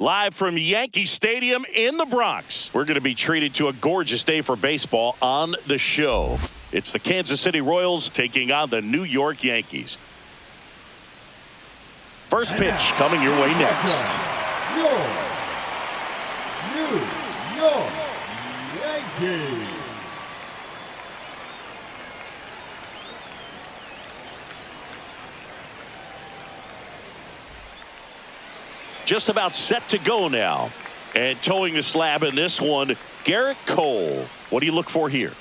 Live from Yankee Stadium in the Bronx, we're going to be treated to a gorgeous day for baseball on the show. It's the Kansas City Royals taking on the New York Yankees. First pitch coming your way next. Your New York Yankees. Just about set to go now. And towing the slab in this one, Garrett Cole. What do you look for here?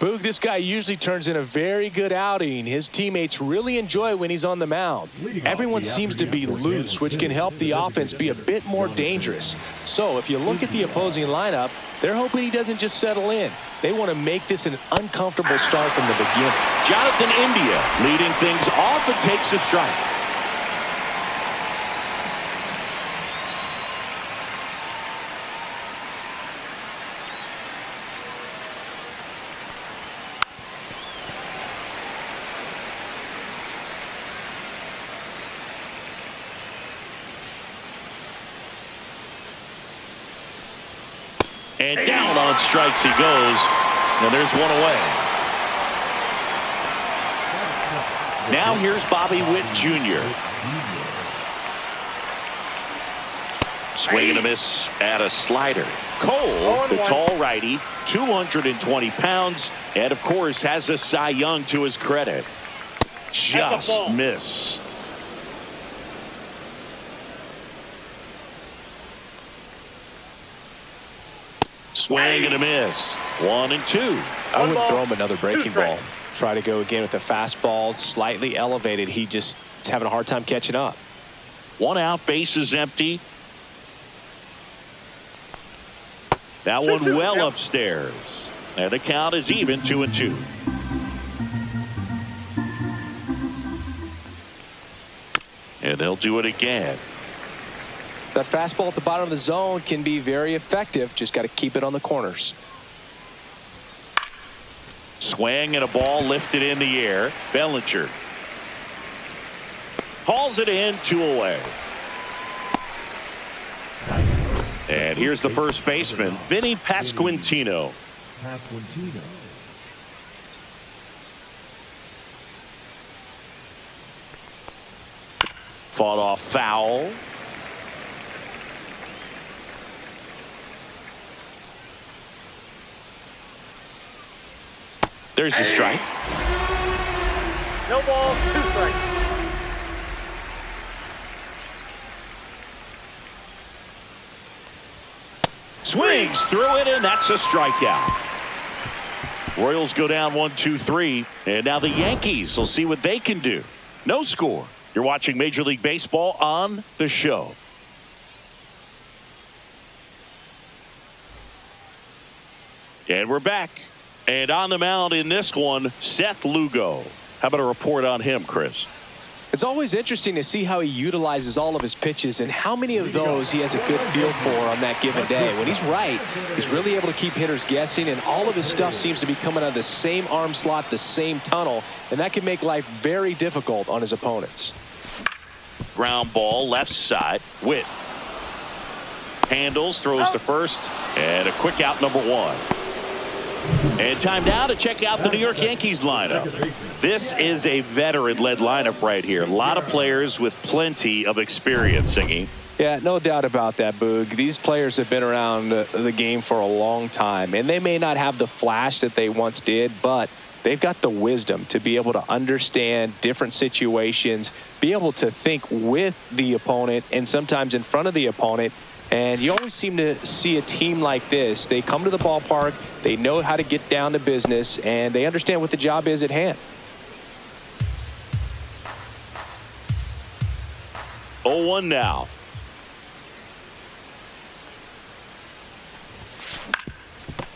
Boog, this guy usually turns in a very good outing. His teammates really enjoy when he's on the mound. Everyone seems to be loose, which can help the offense be a bit more dangerous. So if you look at the opposing lineup, they're hoping he doesn't just settle in. They want to make this an uncomfortable start from the beginning. Jonathan India leading things off and takes a strike. And down on strikes he goes. And there's one away. Now here's Bobby Witt Jr. Swing and a miss at a slider. Cole, the tall righty, 220 pounds, and of course has a Cy Young to his credit. Just missed. Swing and a miss. 1-2. I would throw him another breaking ball. Try to go again with the fastball, slightly elevated. He just is having a hard time catching up. 1 out, base is empty. That one well upstairs. And the count is even, 2-2. And they'll do it again. That fastball at the bottom of the zone can be very effective. Just got to keep it on the corners. Swing and a ball lifted in the air. Bellinger hauls it in, 2 away. And here's the first baseman, Vinny Pasquantino. Fought off foul. There's the strike. No ball, 2 strikes. Swings through it, and that's a strikeout. Royals go down 1-2-3, and now the Yankees will see what they can do. No score. You're watching Major League Baseball on the show. And we're back. And on the mound in this one, Seth Lugo. How about a report on him, Chris? It's always interesting to see how he utilizes all of his pitches and how many of those he has a good feel for on that given day. When he's right, he's really able to keep hitters guessing, and all of his stuff seems to be coming out of the same arm slot, the same tunnel, and that can make life very difficult on his opponents. Ground ball, left side. Witt handles, throws to first, and a quick out, number 1. And time now to check out the New York Yankees lineup. This is a veteran-led lineup right here. A lot of players with plenty of experience, Singy. Yeah, no doubt about that, Boog. These players have been around the game for a long time, and they may not have the flash that they once did, but they've got the wisdom to be able to understand different situations, be able to think with the opponent and sometimes in front of the opponent. And you always seem to see a team like this. They come to the ballpark, they know how to get down to business, and they understand what the job is at hand. 0-1 now.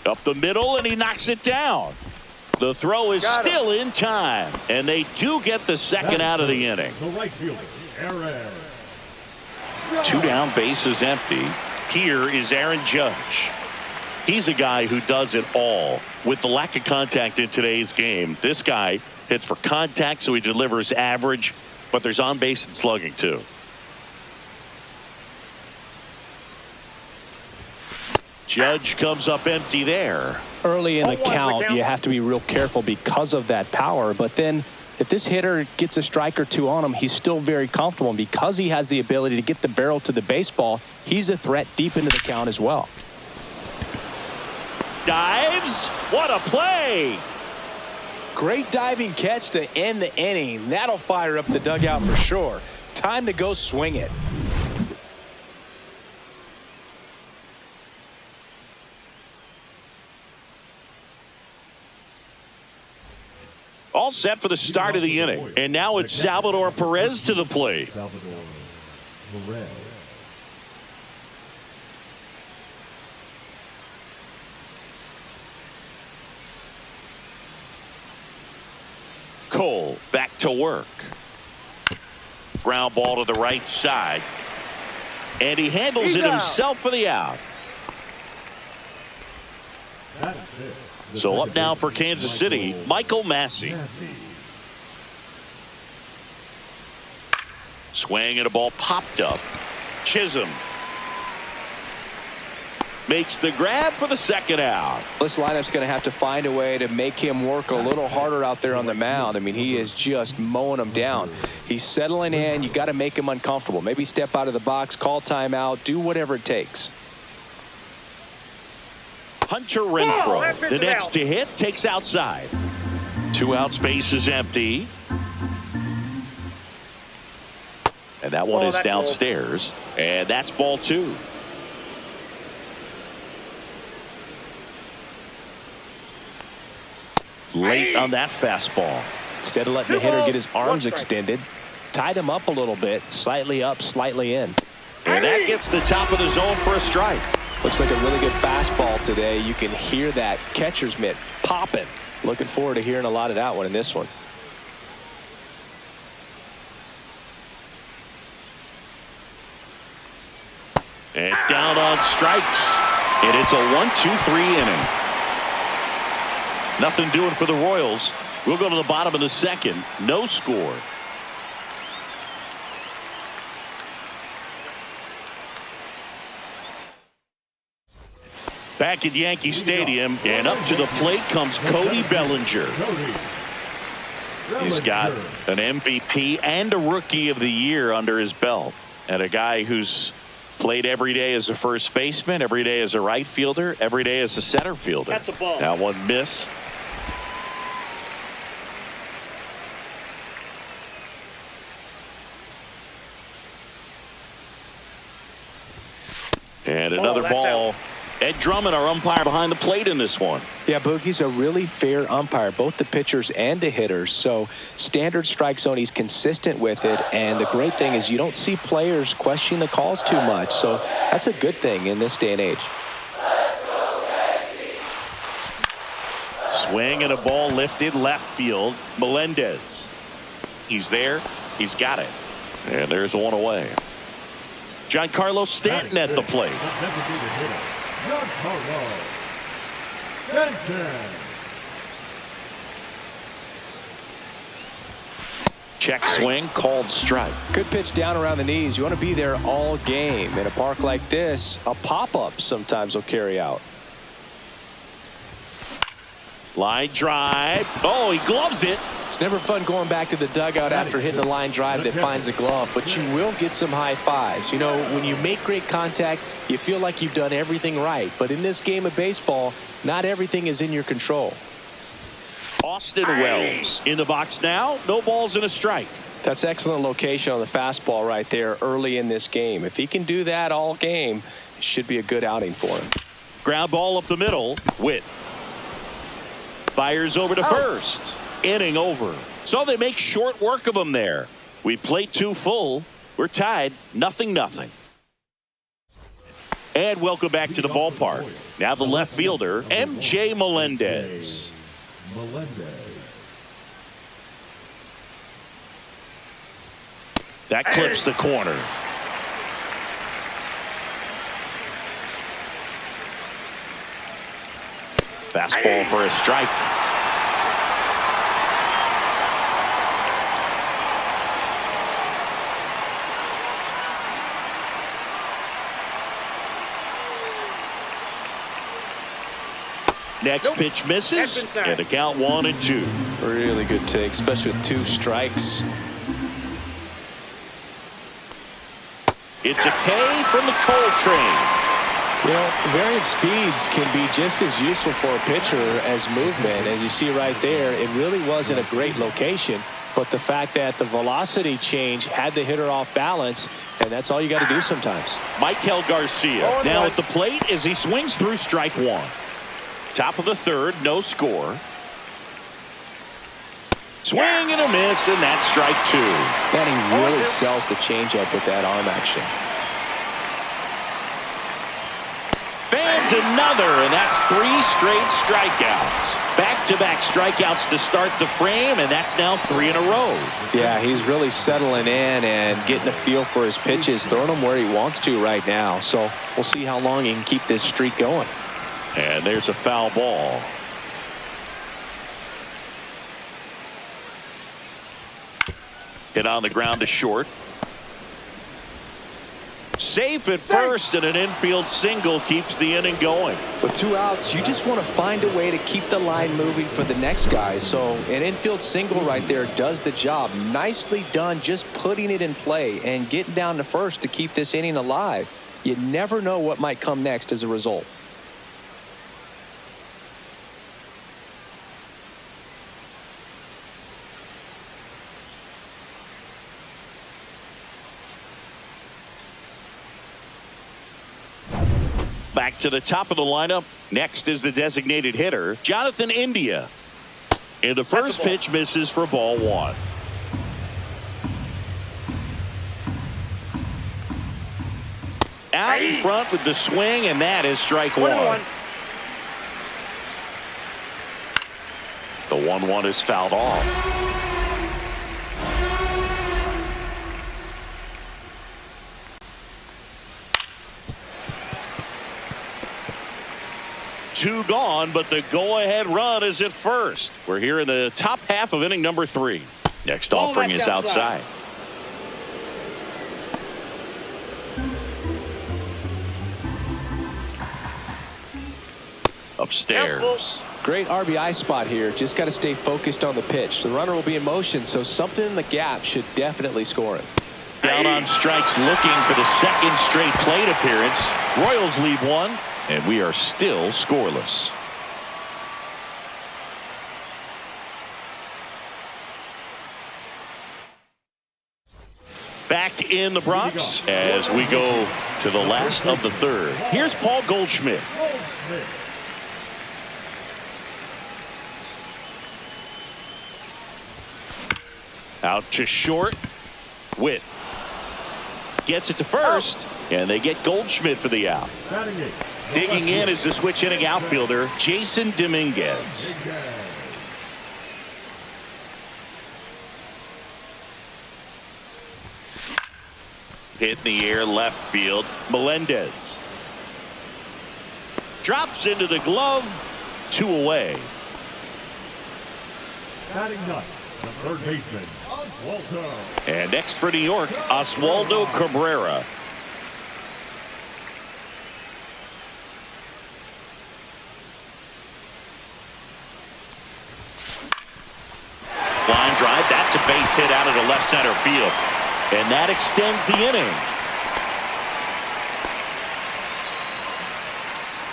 Up the middle, and he knocks it down. The throw is still in time, and they do get the second out of the inning. The right fielder, Aaron. 2 down, base is empty. Here is Aaron Judge. He's a guy who does it all. With the lack of contact in today's game, this guy hits for contact, so he delivers average, but there's on base and slugging too. Judge comes up empty there. Early in the 0-1's the count, count. you have to be real careful because of that power. But then if this hitter gets a strike or two on him, he's still very comfortable. And because he has the ability to get the barrel to the baseball, he's a threat deep into the count as well. Dives. What a play. Great diving catch to end the inning. That'll fire up the dugout for sure. Time to go swing it. All set for the start of the inning. And now it's Salvador Perez to the plate. Salvador Perez. Cole back to work. Ground ball to the right side. And he handles it himself for the out. That is it. The So up second now baseman, for Kansas City, Michael Massey. Swing and a ball popped up. Chisholm makes the grab for the second out. This lineup's going to have to find a way to make him work a little harder out there on the mound. I mean, he is just mowing them down. He's settling in. You got to make him uncomfortable. Maybe step out of the box, call timeout, do whatever it takes. Hunter Renfroe, the next to hit, takes outside. 2 outs, base is empty. And that one is downstairs. And that's ball 2. Late on that fastball. Instead of letting the hitter get his arms extended, tied him up a little bit, slightly up, slightly in. And that gets the top of the zone for a strike. Looks like a really good fastball today. You can hear that catcher's mitt popping. Looking forward to hearing a lot of that one in this one. And down on strikes. And it's a 1-2-3 inning. Nothing doing for the Royals. We'll go to the bottom of the second. No score. Back at Yankee Stadium, and up to the plate comes Cody Bellinger. He's got an MVP and a Rookie of the Year under his belt, and a guy who's played every day as a first baseman, every day as a right fielder, every day as a center fielder. That's a ball. That one missed. And another that's ball. out. Ed Drummond, our umpire behind the plate in this one. Yeah, Boogie's a really fair umpire, both the pitchers and the hitters. So standard strike zone, he's consistent with it. And the great thing is you don't see players questioning the calls too much. So that's a good thing in this day and age. Swing and a ball lifted left field. Melendez. He's there. He's got it. And there's one away. Giancarlo Stanton at the plate. Designated hitter, Giancarlo Stanton. Check swing, called strike. Good pitch down around the knees. You want to be there all game. In a park like this, a pop-up sometimes will carry out. Line drive. Oh, he gloves it. It's never fun going back to the dugout after hitting a line drive that finds a glove, but you will get some high fives. You know, when you make great contact, you feel like you've done everything right. But in this game of baseball, not everything is in your control. Austin Wells in the box now. No balls and a strike. That's excellent location on the fastball right there early in this game. If he can do that all game, it should be a good outing for him. Ground ball up the middle. Witt fires over to first. Inning over. So they make short work of him there. We played 2 full. We're tied 0-0. And welcome back to the ballpark. Now the left fielder, MJ Melendez. That clips the corner. Fastball for a strike. Next pitch misses, and the count 1-2. Really good take, especially with 2 strikes. It's a K from the Coltrane. You know, variant speeds can be just as useful for a pitcher as movement. As you see right there, it really wasn't a great location, but the fact that the velocity change had the hitter off balance, and that's all you got to do sometimes. Michael Garcia now at the plate as he swings through strike 1. Top of the 3rd, no score. Swing and a miss, and that's strike 2. And he really sells the changeup with that arm action. Fans another, and that's 3 straight strikeouts. Back-to-back strikeouts to start the frame, and that's now 3 in a row. Yeah, he's really settling in and getting a feel for his pitches, throwing them where he wants to right now. So we'll see how long he can keep this streak going. And there's a foul ball. Hit on the ground to short. Safe at first, and an infield single keeps the inning going. With 2 outs, you just want to find a way to keep the line moving for the next guy. So an infield single right there does the job. Nicely done, just putting it in play and getting down to first to keep this inning alive. You never know what might come next as a result. Back to the top of the lineup. Next is the designated hitter, Jonathan India. And the first pitch misses for ball 1. Out in front with the swing, and that is strike 1. The 1-1 is fouled off. Two gone, but the go-ahead run is at first. We're here in the top half of inning number 3. Next offering is outside. Upstairs. Great RBI spot here. Just got to stay focused on the pitch. The runner will be in motion, so something in the gap should definitely score it. Down on strikes, looking for the 2nd straight plate appearance. Royals lead 1. And we are still scoreless. Back in the Bronx as we go to the last of the 3rd. Here's Paul Goldschmidt. Out to short. Witt gets it to first, and they get Goldschmidt for the out. Digging in is the switch hitting outfielder, Jason Dominguez. Hit in the air left field, Melendez. Drops into the glove, 2 away. Batting ninth, the 3rd baseman, Oswaldo. And next for New York, Oswaldo Cabrera. Line drive, that's a base hit out of the left center field. And that extends the inning.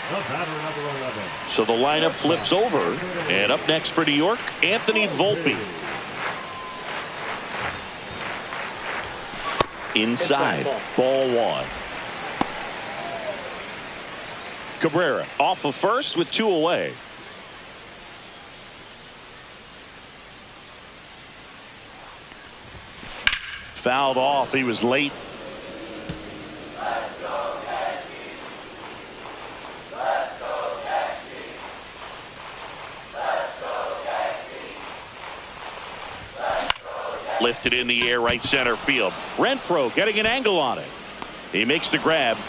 The batter, number 11. So the lineup flips over. And up next for New York, Anthony Volpe. Inside, ball 1. Cabrera off of first with 2 away. Fouled off. He was late. Let's go, Yankees. Let's go, Yankees. Let's go, Yankees. Let's go, Yankees. Lifted in the air, right center field. Renfroe getting an angle on it. He makes the grab,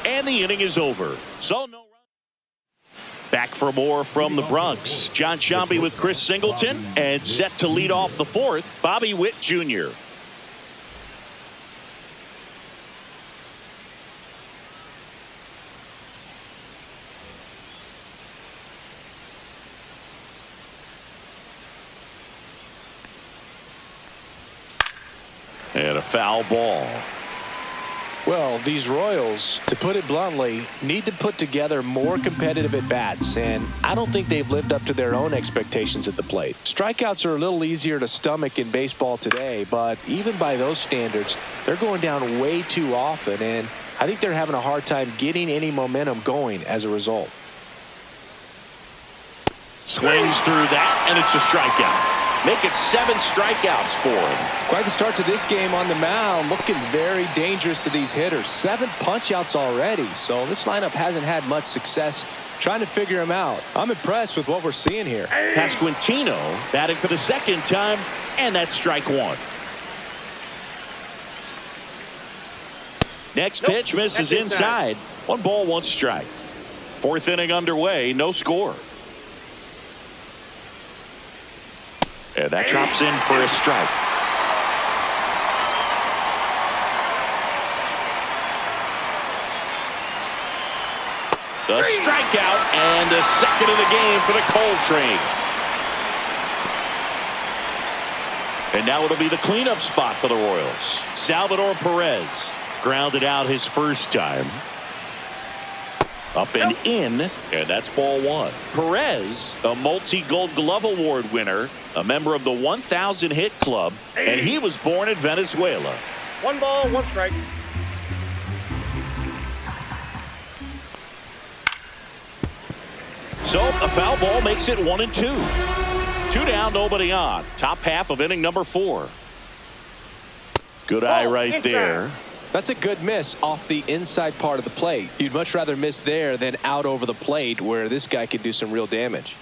and the inning is over. So no run. Back for more from the Bronx. John Sciambi with Chris Singleton, and set to lead off the 4th, Bobby Witt Jr. And a foul ball. Well, these Royals, to put it bluntly, need to put together more competitive at-bats, and I don't think they've lived up to their own expectations at the plate. Strikeouts are a little easier to stomach in baseball today, but even by those standards, they're going down way too often, and I think they're having a hard time getting any momentum going as a result. Swings through that, and it's a strikeout. Make it 7 strikeouts for him. Quite the start to this game on the mound. Looking very dangerous to these hitters. 7 punch-outs already. So this lineup hasn't had much success trying to figure him out. I'm impressed with what we're seeing here. Pasquantino batting for the second time, and that's strike 1. Next pitch misses inside. 1 ball, 1 strike. 4th inning underway, no score. And that drops in for a strike. The strikeout and a second of the game for the Coltrane. And now it'll be the cleanup spot for the Royals. Salvador Perez grounded out his first time. Up and in, and that's ball 1. Perez, a multi-Gold Glove Award winner, a member of the 1,000 hit club, and he was born in Venezuela. 1 ball, 1 strike. So a foul ball makes it 1-2. 2 down, nobody on. Top half of inning number 4. Good eye right there. That's a good miss off the inside part of the plate. You'd much rather miss there than out over the plate where this guy can do some real damage.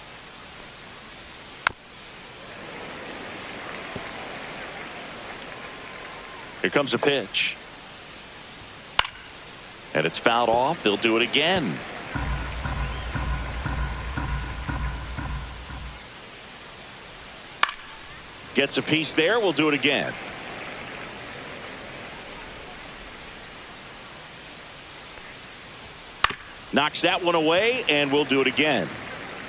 Here comes a pitch. And it's fouled off. They'll do it again. Gets a piece there. We'll do it again. Knocks that one away, and we'll do it again.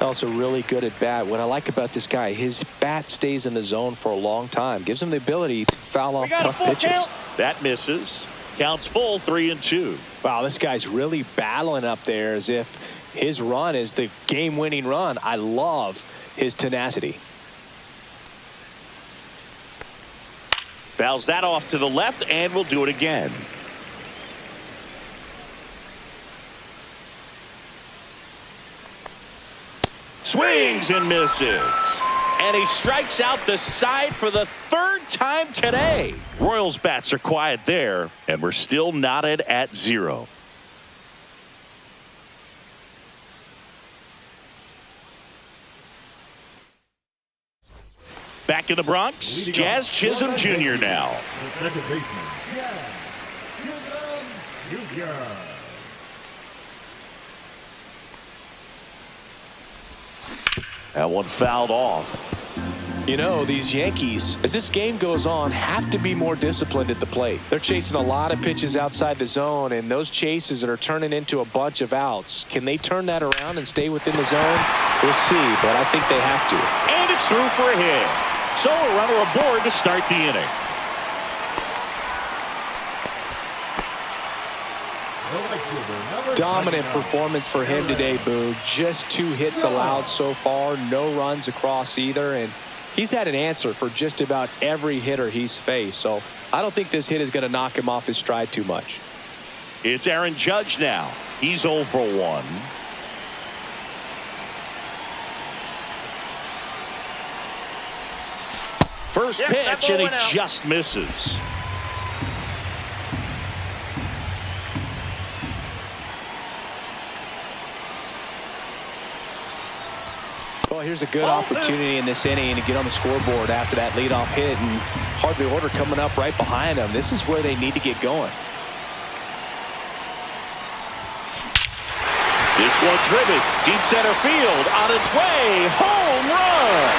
Also really good at bat. What I like about this guy, his bat stays in the zone for a long time. Gives him the ability to foul off tough pitches. Count. That misses. Counts full, 3-2. Wow, this guy's really battling up there as if his run is the game-winning run. I love his tenacity. Fouls that off to the left, and we'll do it again. Swings and misses. And he strikes out the side for the 3rd time today. Royals bats are quiet there, and we're still knotted at 0. Back in the Bronx, Jazz Chisholm Jr. now. The second baseman, Jazz Chisholm Jr. That one fouled off. You know, these Yankees, as this game goes on, have to be more disciplined at the plate. They're chasing a lot of pitches outside the zone, and those chases that are turning into a bunch of outs. Can they turn that around and stay within the zone? We'll see, but I think they have to. And it's through for a hit. So a runner aboard to start the inning. Dominant performance for him today, Boog. Just 2 hits allowed so far, no runs across either, and he's had an answer for just about every hitter he's faced. So I don't think this hit is going to knock him off his stride too much. It's Aaron Judge now. He's 0 for 1. First pitch, and he just misses. Well, here's a good opportunity in this inning to get on the scoreboard after that leadoff hit, and hardly order coming up right behind them. This is where they need to get going. This one driven deep center field, on its way, home run.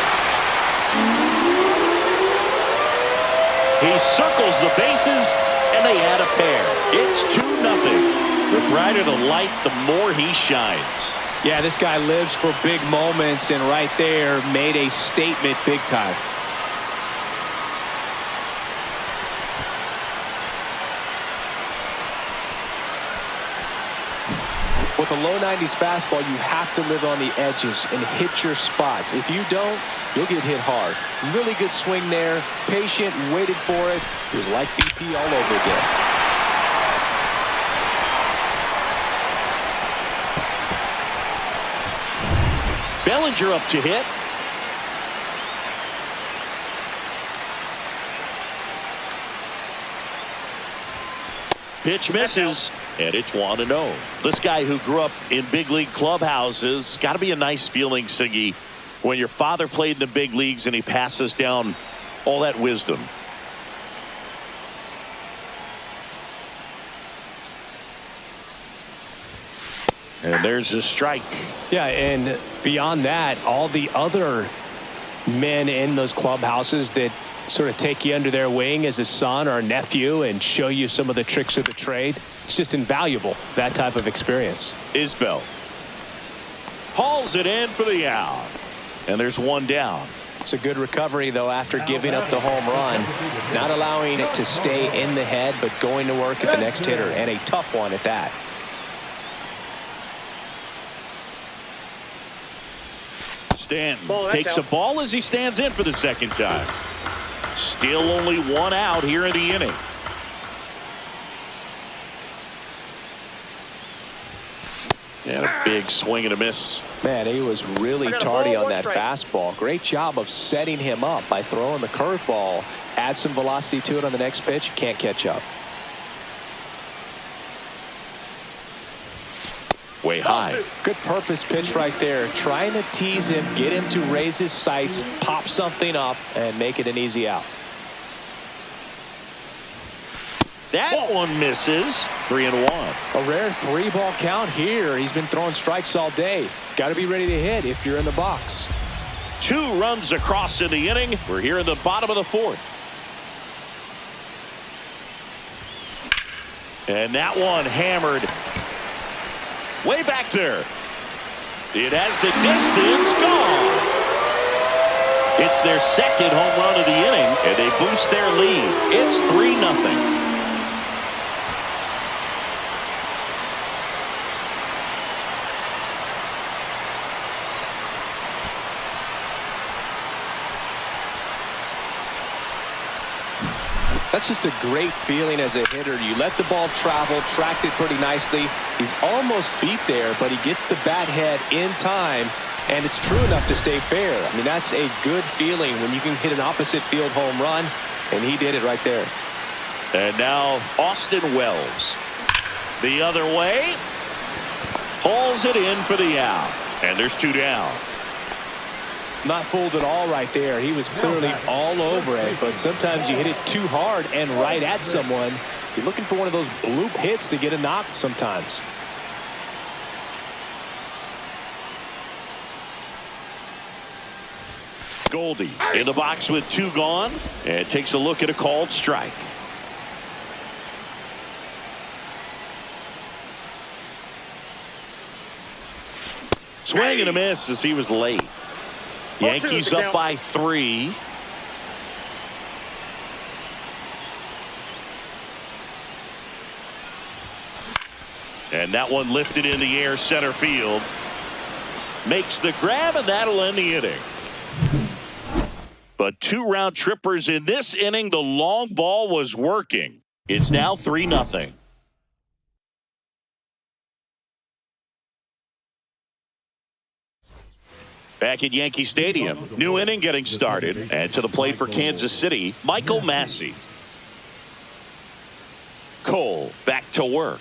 He circles the bases, and they add a pair. It's 2-0. The brighter the lights, the more he shines. Yeah, this guy lives for big moments, and right there made a statement big time. With a low 90s fastball, you have to live on the edges and hit your spots. If you don't, you'll get hit hard. Really good swing there. Patient, waited for it. It was like BP all over again. Bellinger up to hit. Pitch misses, and it's 1-0. This guy who grew up in big league clubhouses, got to be a nice feeling, Siggy, when your father played in the big leagues and he passes down all that wisdom. And there's a strike. Yeah, and beyond that, all the other men in those clubhouses that sort of take you under their wing as a son or a nephew and show you some of the tricks of the trade. It's just invaluable, that type of experience. Isbell hauls it in for the out, and there's one down. It's a good recovery, though, after giving up the home run, not allowing it to stay in the head, but going to work at the next hitter, and a tough one at that. Stanton takes a ball as he stands in for the second time. Still only one out here in the inning. And a big swing and a miss. Man, he was really tardy on that fastball. Great job of setting him up by throwing the curveball. Add some velocity to it on the next pitch. Can't catch up. Way high. Good purpose pitch right there. Trying to tease him, get him to raise his sights, pop something up, and make it an easy out. That one misses. 3-1. A rare 3-ball count here. He's been throwing strikes all day. Got to be ready to hit if you're in the box. 2 runs across in the inning. We're here in the bottom of the 4th. And that one hammered way back there. It has the distance gone. It's their second home run of the inning, and they boost their lead. It's 3-0. That's just a great feeling as a hitter. You let the ball travel, tracked it pretty nicely. He's almost beat there, but he gets the bat head in time, and it's true enough to stay fair. I mean, that's a good feeling when you can hit an opposite field home run, and he did it right there. And now Austin Wells the other way, hauls it in for the out, and there's 2 down. Not fooled at all right there. He was clearly all over it, but sometimes you hit it too hard and right at someone. You're looking for one of those bloop hits to get a knock sometimes. Goldie in the box with 2 gone, and takes a look at a called strike. Swing and a miss as he was late. Yankees up by 3. And that one lifted in the air center field. Makes the grab, and that'll end the inning. But 2 round trippers in this inning. The long ball was working. It's now 3-0. Back at Yankee Stadium, new inning getting started, and to the plate for Kansas City, Michael Massey. Cole back to work,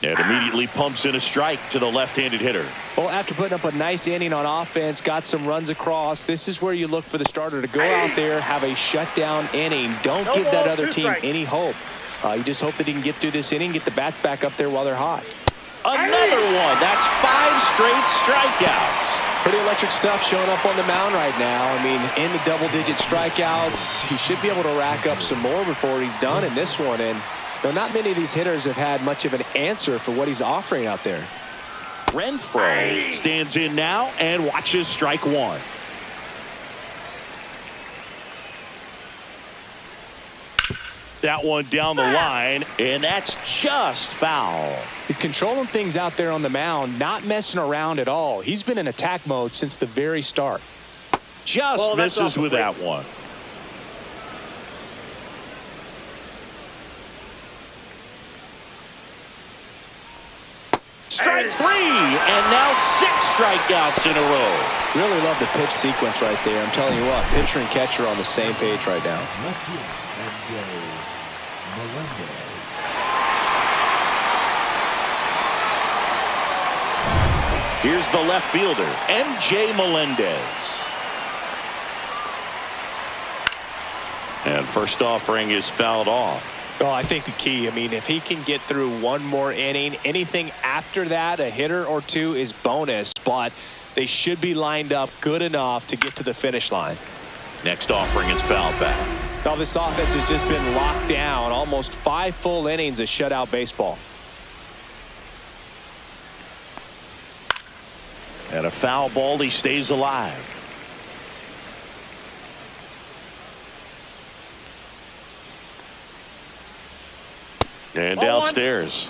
and immediately pumps in a strike to the left-handed hitter. Well, after putting up a nice inning on offense, got some runs across, this is where you look for the starter to go out there, have a shutdown inning. Don't give that other team any hope. You just hope that he can get through this inning, get the bats back up there while they're hot. Another one. That's 5 straight strikeouts. Pretty electric stuff showing up on the mound right now. I mean, in the double-digit strikeouts, he should be able to rack up some more before he's done in this one. And though not many of these hitters have had much of an answer for what he's offering out there. Renfroe stands in now and watches strike 1. That one down the line, and that's just foul. He's controlling things out there on the mound, not messing around at all. He's been in attack mode since the very start. Just misses with that one. Strike 3, and now 6 strikeouts in a row. Really love the pitch sequence right there. I'm telling you what, pitcher and catcher are on the same page right now. Here's the left fielder, M.J. Melendez. And first offering is fouled off. Oh, I think the key, I mean, if he can get through one more inning, anything after that, a hitter or two is bonus, but they should be lined up good enough to get to the finish line. Next offering is fouled back. Now this offense has just been locked down, almost 5 full innings of shutout baseball. And a foul ball, he stays alive. And downstairs.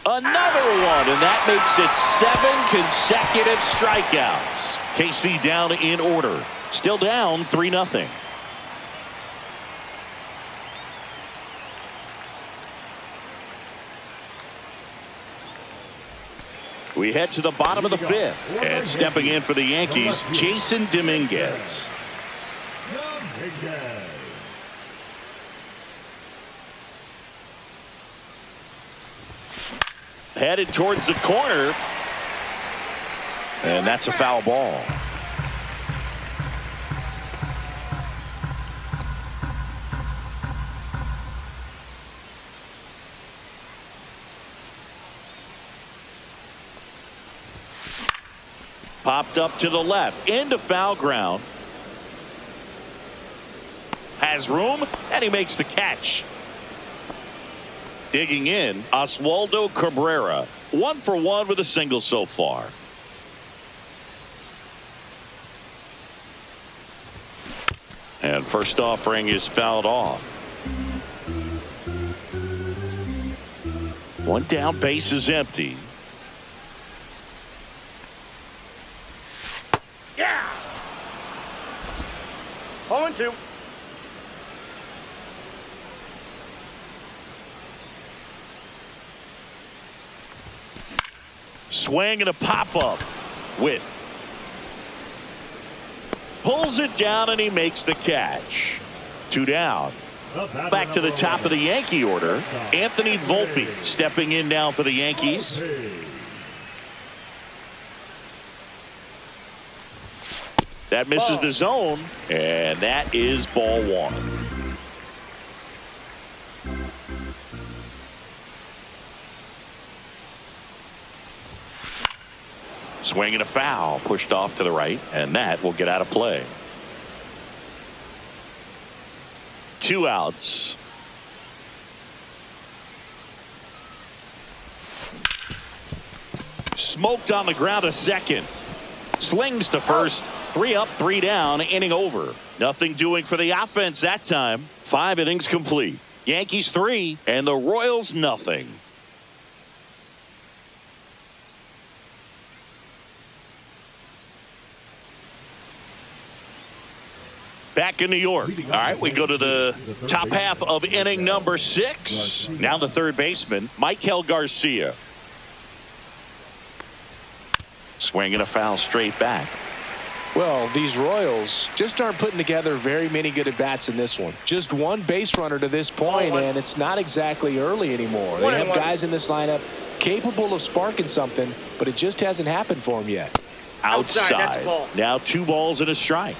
Another one, and that makes it 7 consecutive strikeouts. KC down in order. Still down 3-0. We head to the bottom of the 5th, and stepping in for the Yankees, Jason Dominguez. Headed towards the corner, and that's a foul ball. Popped up to the left, into foul ground. Has room, and he makes the catch. Digging in, Oswaldo Cabrera. 1 for 1 with a single so far. And first offering is fouled off. 1 down, base is empty. Yeah. 0-2. Swing and a pop-up. Witt. Pulls it down and he makes the catch. 2 down. Back to the top of the Yankee order. Anthony Volpe stepping in now for the Yankees. That misses the zone, and that is ball 1. Swing and a foul, pushed off to the right, and that will get out of play. 2 outs. Smoked on the ground, a second. Slings to first. 3 up, 3 down, inning over. Nothing doing for the offense that time. 5 innings complete. Yankees 3 and the Royals nothing. Back in New York. All right, we go to the top half of inning number 6. Now the third baseman, Michael Garcia. Swinging a foul straight back. Well, these Royals just aren't putting together very many good at-bats in this one. Just 1 base runner to this point, and it's not exactly early anymore. They have guys in this lineup capable of sparking something, but it just hasn't happened for them yet. Outside. Now 2 balls and a strike.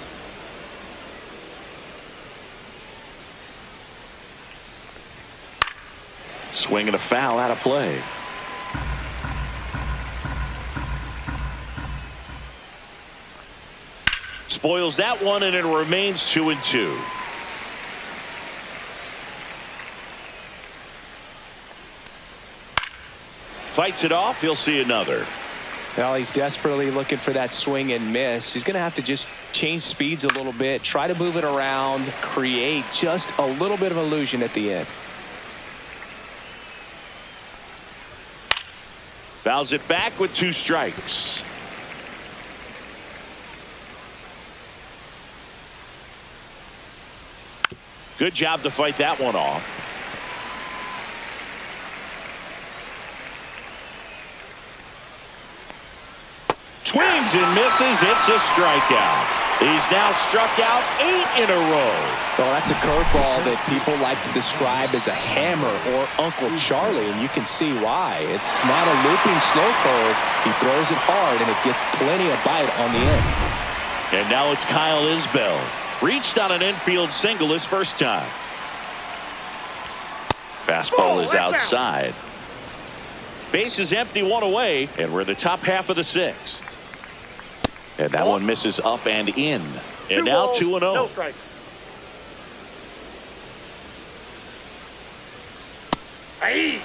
Swing and a foul out of play. Spoils that one, and it remains 2-2. Fights it off. He'll see another. Well, he's desperately looking for that swing and miss. He's going to have to just change speeds a little bit, try to move it around, create just a little bit of illusion at the end. Fouls it back with 2 strikes. Good job to fight that one off. Swings and misses. It's a strikeout. He's now struck out 8 in a row. Well, that's a curveball that people like to describe as a hammer or Uncle Charlie, and you can see why. It's not a looping slow curve. He throws it hard, and it gets plenty of bite on the end. And now it's Kyle Isbell. Reached on an infield single his first time. Fastball is outside. Base is empty, 1 away, and we're in the top half of the 6th. And that one misses up and in. And now 2-0. No strike. Hey.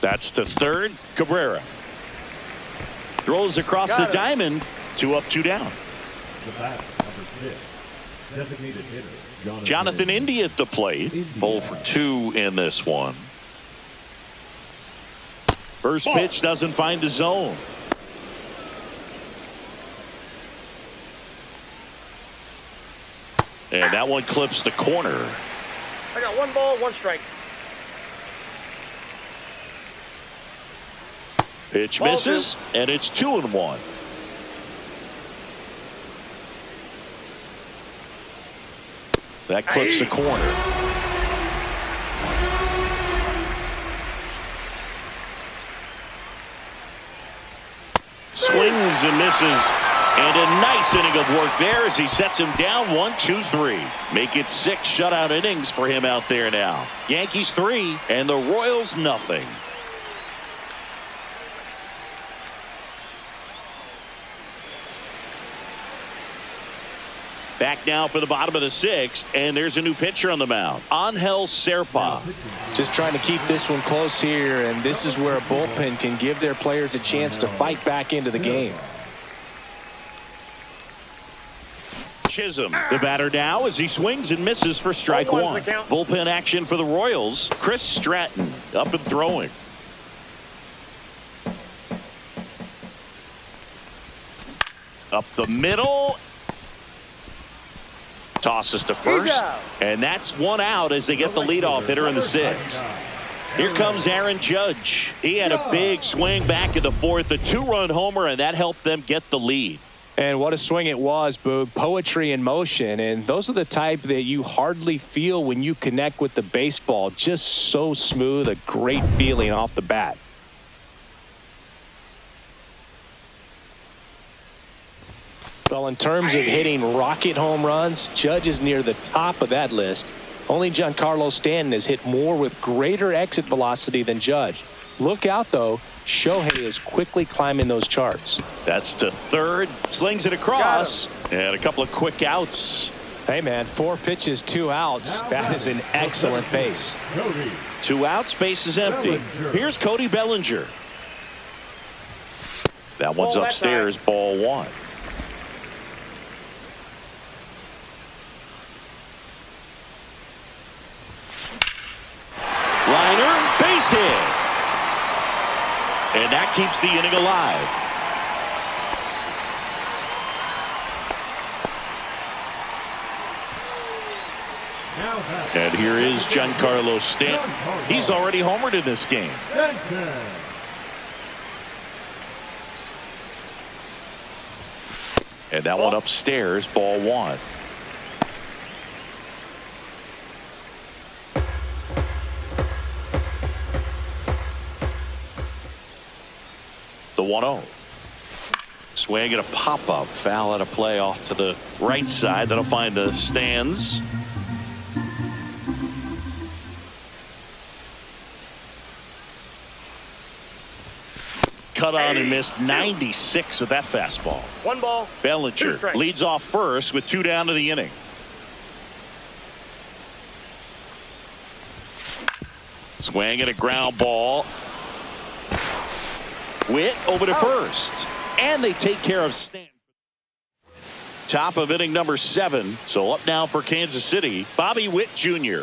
That's to third. Cabrera throws across the diamond. 2 up, 2 down. The bat, number 6. Designated hitter, Jonathan India at the plate. 0 for 2 in this one. First pitch doesn't find the zone. And that one clips the corner. I got 1 ball, 1 strike. Pitch Ball misses, and it's 2-1. That clips the corner. Swings and misses. And a nice inning of work there as he sets him down 1-2-3. Make it 6 shutout innings for him out there now. Yankees 3 and the Royals nothing. Back now for the bottom of the 6th, and there's a new pitcher on the mound. Angel Serpa. Just trying to keep this one close here, and this is where a bullpen can give their players a chance to fight back into the game. Chisholm, the batter now as he swings and misses for strike 1. Bullpen action for the Royals. Chris Stratton up and throwing. Up the middle. Tosses to first, and that's 1 out as they get the leadoff hitter in the 6th. Here comes Aaron Judge. He had a big swing back in the 4th, a 2-run homer, and that helped them get the lead. And what a swing it was, Boog. Poetry in motion, and those are the type that you hardly feel when you connect with the baseball. Just so smooth, a great feeling off the bat. Well, in terms of hitting rocket home runs, Judge is near the top of that list. Only Giancarlo Stanton has hit more with greater exit velocity than Judge. Look out, though. Shohei is quickly climbing those charts. That's to third. Slings it across. And a couple of quick outs. Hey, man, 4 pitches, 2 outs. That is an excellent pace. 2 outs, base is empty. Here's Cody Bellinger. That one's upstairs, ball 1. Liner, base hit. And that keeps the inning alive. And here is Giancarlo Stanton. He's already homered in this game. And that one upstairs, ball 1. The 1-0. Swing and a pop-up. Foul at a play off to the right side. That'll find the stands. Cut on and missed 96 with that fastball. 1 ball. Bellinger leads off first with 2 down to the inning. Swing and a ground ball. Witt over to first. And they take care of Stanton. Top of inning number 7. So up now for Kansas City, Bobby Witt Jr.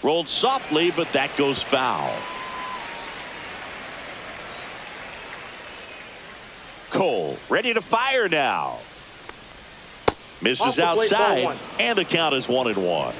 Rolled softly, but that goes foul. Cole ready to fire now. Misses outside, and the count is 1-1.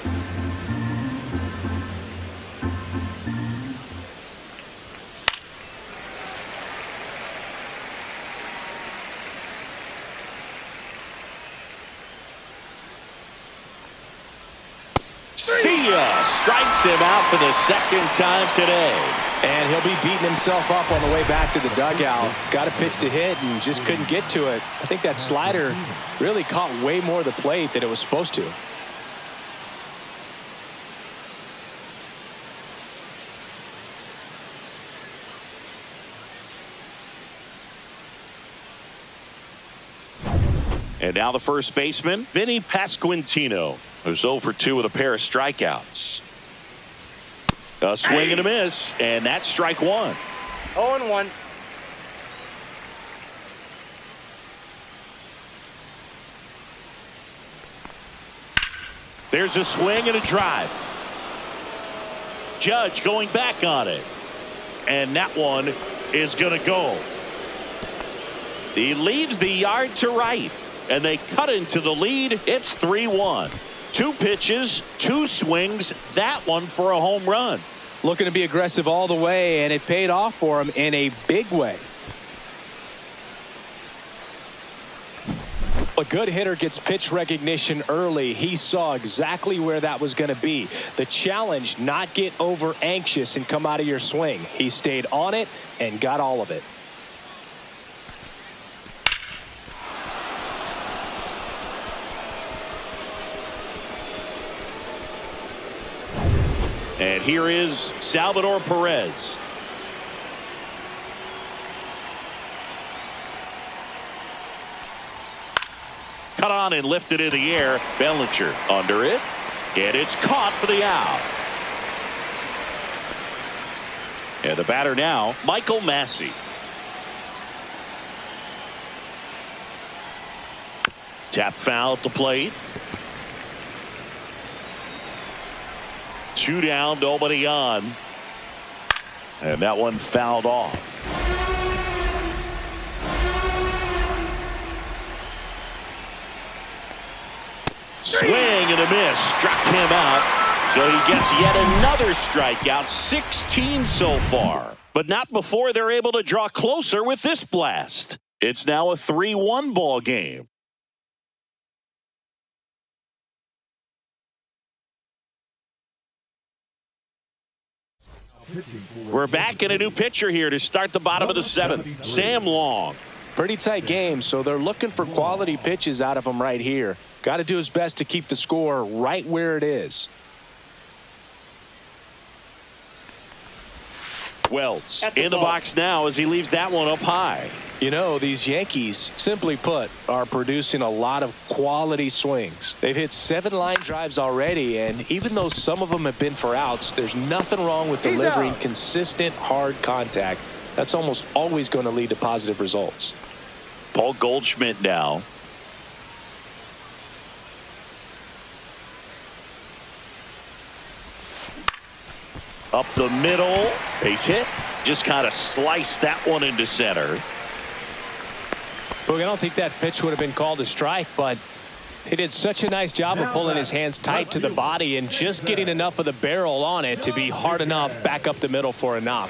See ya! Strikes him out for the second time today. And he'll be beating himself up on the way back to the dugout. Got a pitch to hit and just couldn't get to it. I think that slider really caught way more of the plate than it was supposed to. And now the first baseman, Vinny Pasquantino, who's 0 for 2 with a pair of strikeouts. A swing and a miss, and that's strike 1. 0-1. There's a swing and a drive. Judge going back on it. And that one is going to go. He leaves the yard to right. And they cut into the lead. It's 3-1. 2 pitches, 2 swings. That one for a home run. Looking to be aggressive all the way, and it paid off for him in a big way. A good hitter gets pitch recognition early. He saw exactly where that was going to be. The challenge, not get over anxious and come out of your swing. He stayed on it and got all of it. And here is Salvador Perez. Cut on and lifted in the air. Bellinger under it. And it's caught for the out. And the batter now, Michael Massey. Tap foul at the plate. 2 down, nobody on. And that one fouled off. Swing and a miss. Struck him out. So he gets yet another strikeout. 16 so far. But not before they're able to draw closer with this blast. It's now a 3-1 ball game. We're back in a new pitcher here to start the bottom of the 7th. Sam Long. Pretty tight game, so they're looking for quality pitches out of him right here. Got to do his best to keep the score right where it is. Wells in the box now as he leaves that one up high. You know, these Yankees, simply put, are producing a lot of quality swings. They've hit 7 line drives already, and even though some of them have been for outs, there's nothing wrong with delivering consistent, hard contact. That's almost always going to lead to positive results. Paul Goldschmidt now. Up the middle. Base hit. Just kind of sliced that one into center. Boog, I don't think that pitch would have been called a strike, but he did such a nice job of pulling his hands tight to the body and just getting enough of the barrel on it to be hard enough back up the middle for a knock.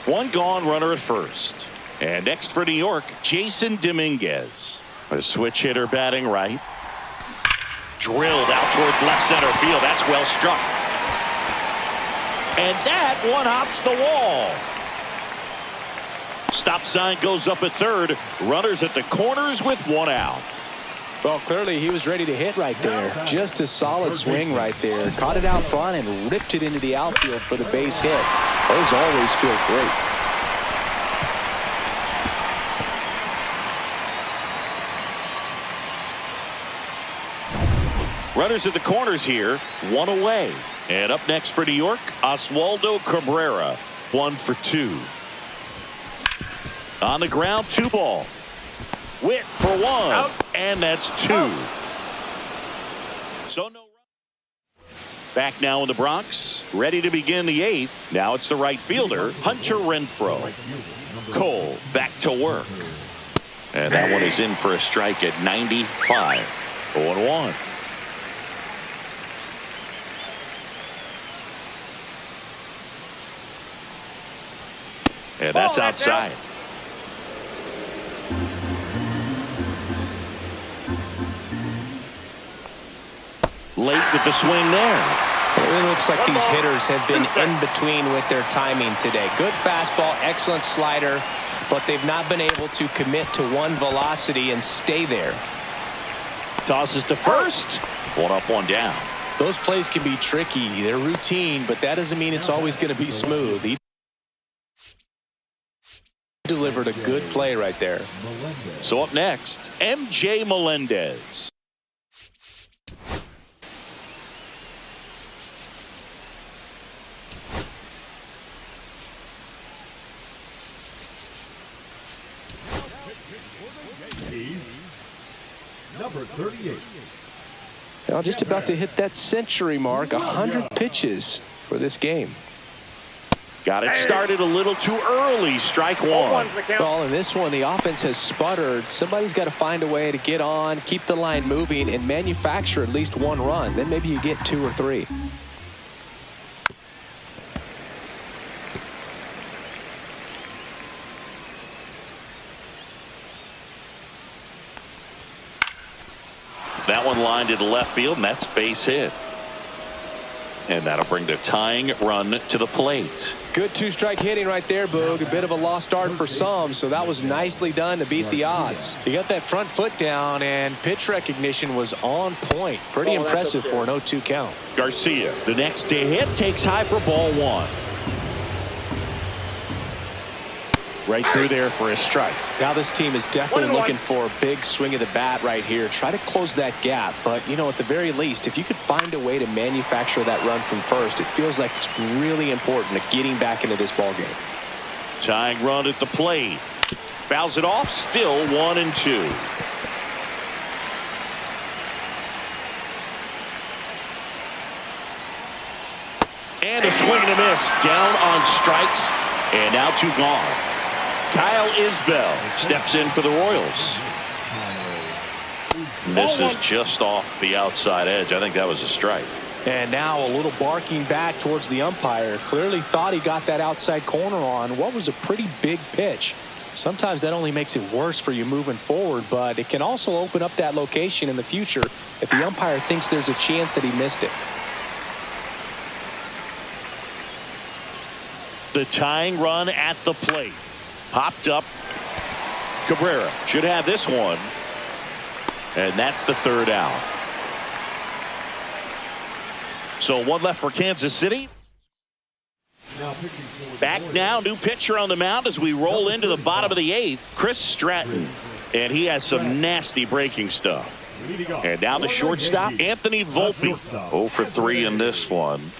1 gone, runner at first. And next for New York, Jason Dominguez. A switch hitter batting right. Drilled out towards left center field. That's well struck. And that one hops the wall. Stop sign goes up at third. Runners at the corners with 1 out. Well, clearly he was ready to hit right there. Just a solid swing right there. Caught it out front and ripped it into the outfield for the base hit. Those always feel great. Runners at the corners here, one away. And up next for New York, Oswaldo Cabrera, 1 for 2. On the ground, 2 ball. Witt for 1, out. And that's 2. Out. So no. Back now in the Bronx, ready to begin the 8th. Now it's the right fielder, Hunter Renfroe. Cole back to work. And that one is in for a strike at 95. 0-1. And that's outside. Late with the swing there. It looks like these hitters have been in between with their timing today. Good fastball, excellent slider, but they've not been able to commit to one velocity and stay there. Tosses to first. 1 up, 1 down. Those plays can be tricky. They're routine, but that doesn't mean it's always going to be smooth. He delivered a good play right there. So up next, MJ Melendez. Number 38. Now just about to hit that century mark, 100 pitches for this game. Got it started a little too early. Strike 1. Well, in this one, the offense has sputtered. Somebody's got to find a way to get on, keep the line moving, and manufacture at least 1 run. Then maybe you get 2 or 3. That one lined to the left field, and that's base hit. And that'll bring the tying run to the plate. Good 2-strike hitting right there, Boog. A bit of a lost start for some, so that was nicely done to beat the odds. He got that front foot down, and pitch recognition was on point. Pretty impressive for an 0-2 count. Garcia, the next to hit, takes high for ball 1. Right through there for a strike. Now this team is definitely looking for a big swing of the bat right here. Try to close that gap. But, you know, at the very least, if you could find a way to manufacture that run from first, it feels like it's really important to getting back into this ball game. Tying run at the plate. Fouls it off. Still 1-2. And a swing and a miss. Down on strikes. And now 2 gone. Kyle Isbell steps in for the Royals. Misses just off the outside edge. I think that was a strike. And now a little barking back towards the umpire. Clearly thought he got that outside corner on what was a pretty big pitch. Sometimes that only makes it worse for you moving forward, but it can also open up that location in the future if the umpire thinks there's a chance that he missed it. The tying run at the plate. Popped up. Cabrera should have this one. And that's the 3rd out. So 1 left for Kansas City. Back now, new pitcher on the mound as we roll into the bottom of the 8th. Chris Stratton. And he has some nasty breaking stuff. And now the shortstop, Anthony Volpe. 0 for 3 in this one.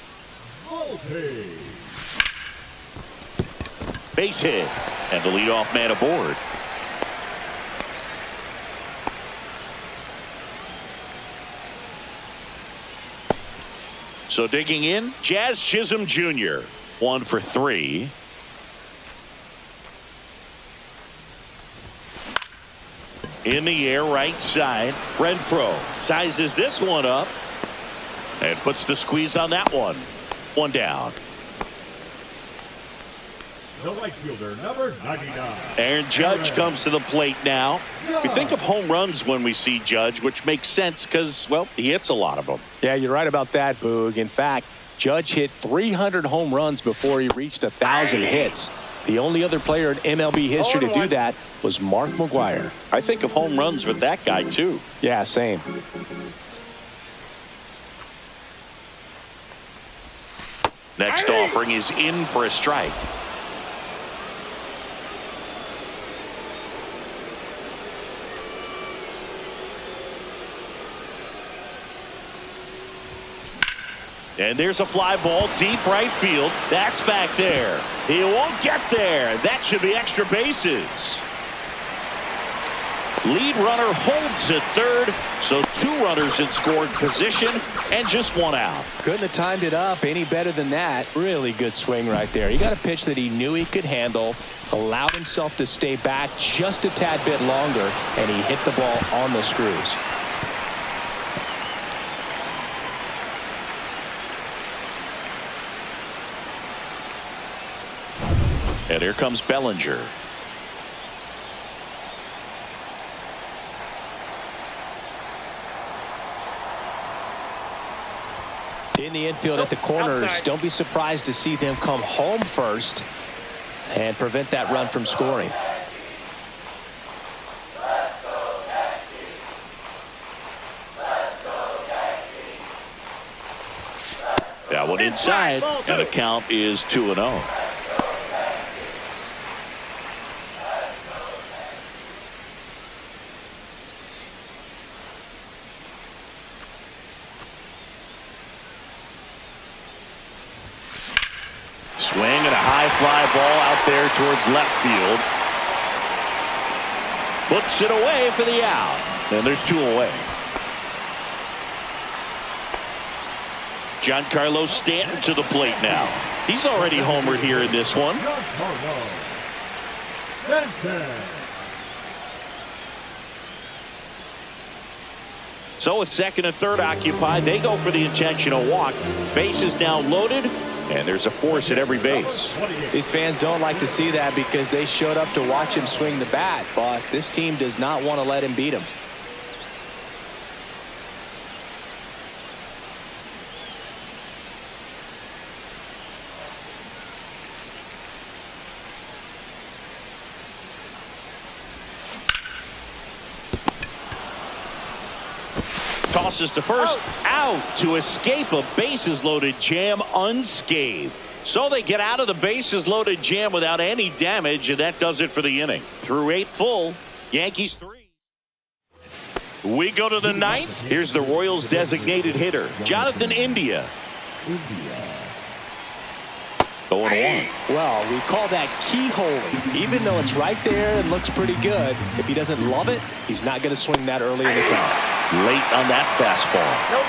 Base hit. And the leadoff man aboard. So digging in, Jazz Chisholm Jr. 1 for 3. In the air, right side. Renfroe sizes this one up and puts the squeeze on that one. 1 down. The right fielder, number 99. Aaron Judge comes to the plate now. We think of home runs when we see Judge, which makes sense because, well, he hits a lot of them. Yeah, you're right about that, Boog. In fact, Judge hit 300 home runs before he reached 1,000 hits. The only other player in MLB history to do that was Mark McGwire. I think of home runs with that guy, too. Yeah, same. Next offering is in for a strike. And there's a fly ball deep right field. That's back there. He won't get there. That should be extra bases. Lead runner holds at third, so 2 runners in scoring position and just 1 out. Couldn't have timed it up any better than that. Really good swing right there. He got a pitch that he knew he could handle, allowed himself to stay back just a tad bit longer, and he hit the ball on the screws. And here comes Bellinger. In the infield at the corners, outside. don't be surprised to see them come home first and prevent that run from scoring. That one inside, and the count is 2-0. Swing and a high fly ball out there towards left field. Puts it away for the out. And there's 2 away. Giancarlo Stanton to the plate now. He's already homered here in this one. Giancarlo Stanton. So with second and third occupied, they go for the intentional walk. Base is now loaded, and there's a force at every base. These fans don't like to see that because they showed up to watch him swing the bat, but this team does not want to let him beat him. Tosses to first, out to escape a bases loaded jam unscathed. So they get out of the bases loaded jam without any damage, and that does it for the inning. Through 8 full, Yankees 3. We go to the 9th. Here's the Royals designated hitter, Jonathan India. Going 1. Well, we call that keyholing. Even though it's right there and looks pretty good, if he doesn't love it, he's not going to swing that early in the count. Late on that fastball.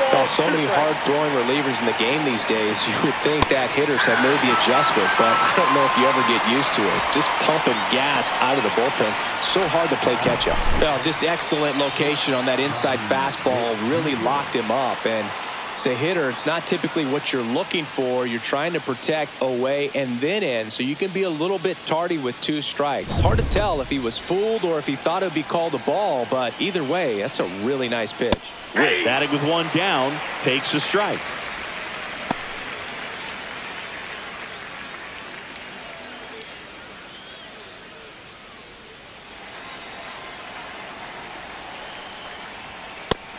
Well, so many hard-throwing relievers in the game these days, you would think that hitters have made the adjustment, but I don't know if you ever get used to it. Just pumping gas out of the bullpen, so hard to play catch-up. Well, just excellent location on that inside fastball, really locked him up. And as a hitter, it's not typically what you're looking for. You're trying to protect away and then in, so you can be a little bit tardy with 2 strikes. It's hard to tell if he was fooled or if he thought it would be called a ball, but either way, that's a really nice pitch. Witt, batting with 1 down, takes a strike.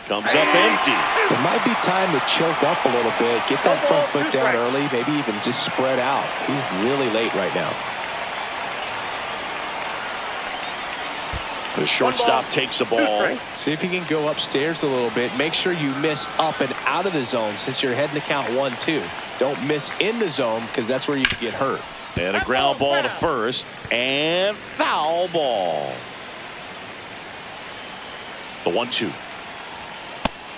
Comes up empty. It might be time to choke up a little bit, get that front foot down early, maybe even just spread out. He's really late right now. The shortstop takes the ball. See if you can go upstairs a little bit. Make sure you miss up and out of the zone since you're heading to count 1-2. Don't miss in the zone because that's where you can get hurt. And a ground ball to first, and foul ball. The 1-2.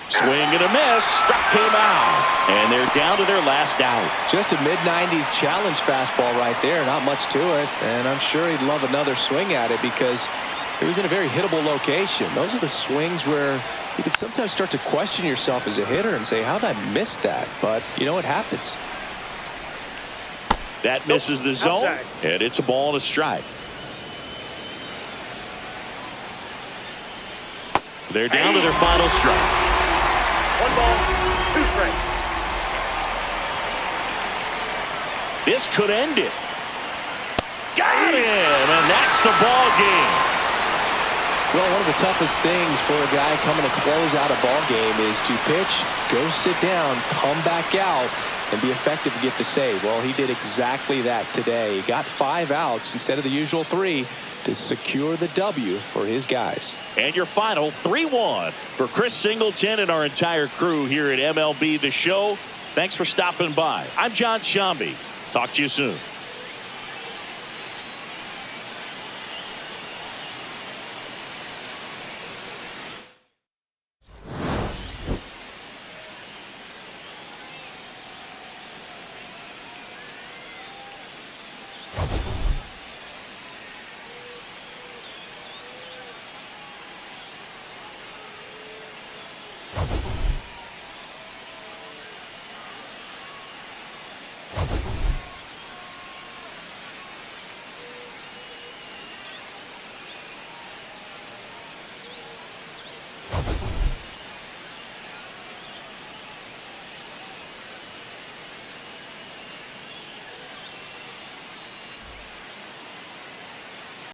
Swing and a miss, struck him out, and they're down to their last out. Just a mid-90s challenge fastball right there, not much to it, and I'm sure he'd love another swing at it because it was in a very hittable location. Those are the swings where you can sometimes start to question yourself as a hitter and say, how did I miss that? But you know, it happens. That misses the zone, outside. and it's a ball and a strike. They're down to their final strike. 1 ball, 2 strikes. This could end it. Got him, and that's the ball game. Well, one of the toughest things for a guy coming to close out a ball game is to pitch, go sit down, come back out, and be effective to get the save. Well, he did exactly that today. He got 5 outs instead of the usual 3 to secure the W for his guys. And your final 3-1 for Chris Singleton and our entire crew here at MLB The Show. Thanks for stopping by. I'm John Shambi. Talk to you soon.